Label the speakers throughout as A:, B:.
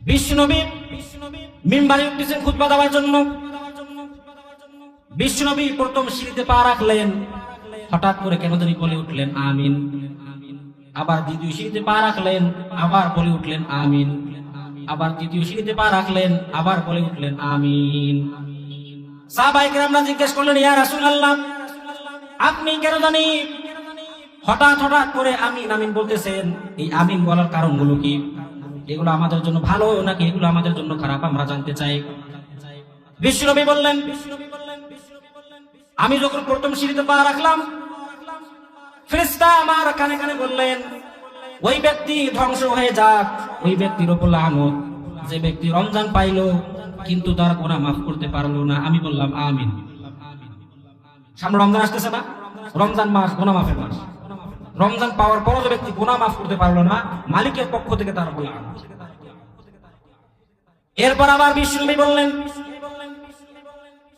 A: বিশ্বনবী মিম্বারে উঠেছেন খুতবা দেওয়ার জন্য। বিশ্বনবী প্রথম সিঁড়িতে পা রাখলেন, হঠাৎ করে কেন জানি বলে উঠলেন আমিন। আবার দ্বিতীয় সিঁড়িতে পা রাখলেন, আবার বলে উঠলেন আমিন। আবার তৃতীয় সিঁড়িতে পা রাখলেন, আবার বলে উঠলেন আমিন। সাহাবায়ে কেরামরা জিজ্ঞেস করলেন, ইয়া রাসূলুল্লাহ, আপনি কেন জানি হঠাৎ হঠাৎ করে আমিন আমিন বলতেছেন? এই আমিন বলার কারণগুলো কি? এগুলো আমাদের জন্য ভালো নাকি এগুলো আমাদের জন্য খারাপ, আমরা জানতে চাই। বিশ্বনবী বললেন, আমি যখন প্রথম সিঁড়িতে পা রাখলাম, ফেরেশতা আমার কানে কানে বললেন, ওই ব্যক্তি ধ্বংস হয়ে যাক, ওই ব্যক্তির উপর লানত, যে ব্যক্তি রমজান পাইলো কিন্তু তার গুনাহ মাফ করতে পারলো না। আমি বললাম আমিন। সামনে রমজান আসতেছে না? রমজান মাস গুনাহ মাফের মাস। রমজান পাওয়ার পরও যে ব্যক্তি গুনাহ মাফ করতে পারলো না, মালিকের পক্ষ থেকে তার উপর লানত। এরপর আবার বিশ্বনবী বললেন,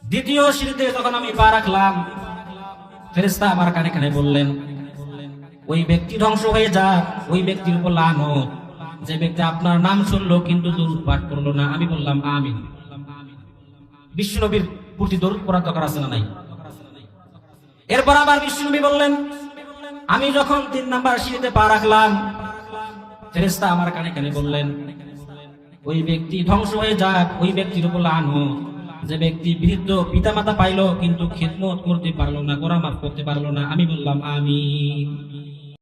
A: দ্বিতীয় সিঁড়িতে যখন আমি পা রাখলাম, ফেরেশতা আমার কানে কানে বললেন, ওই ব্যক্তি ধ্বংস হয়ে যাক, ওই ব্যক্তির উপর লানত, যে ব্যক্তি আপনার নাম শুনলো কিন্তু দরুদ পাঠ করলো না। আমি বললাম আমিন। বিশ্বনবীর প্রতি দরুদ পড়ার দরকার আছে না নাই? এরপর আবার বিশ্বনবী বললেন, আমি যখন 3 নাম্বার সিঁড়িতে পা রাখলাম, ফেরেশতা আমার কানে কানে বললেন, ওই ব্যক্তি ধ্বংস হয়ে যাক, ওই ব্যক্তির উপর লানত, যে ব্যক্তি বৃদ্ধ পিতামাতা পাইলো কিন্তু খিদমত করতে পারলো না, গুনাহ মাফ করতে পারলো না। আমি বললাম আমিন।